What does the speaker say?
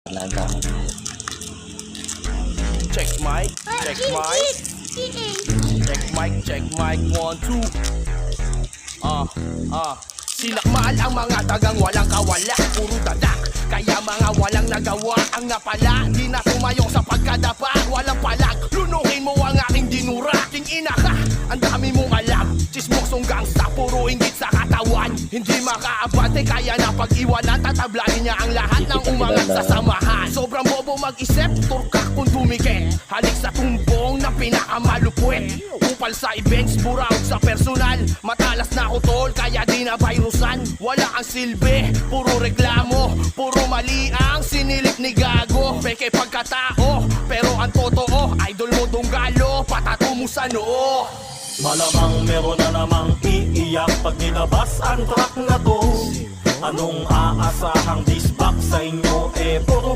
Talaga. Check mic, check mic. Check mic, 1, 2. Sinakmal ang mga dagang walang kawala, puro dadak. Kaya mga walang nagawa ang napala. Di na tumayong sa pagkadapa, walang palag. Lunukin mo ang aking dinura, king ina ka. Ang dami mong alam, chismosong gangsta, puro inggit sa katawan. Hindi makaabante, kaya na pag-iwanan. Tatablahin niya ang lahat ng umangat sa samahan. Sobrang bobo mag-isip, turkak kung dumikit. Halik sa tumbong na pinakamalupwet. Upal sa events, buraw sa personal. Matalas na ako tol, kaya di na virusan. Wala ang silbi, puro reklamo. Puro mali ang sinilip ni Gago. Peke pagkatao, pero ang totoo, idol mo Donggalo, patato mo sa noo. Malamang meron na namang iiyak pag nilabas ang track na to. Anong aasahang disbak sa inyo? Puro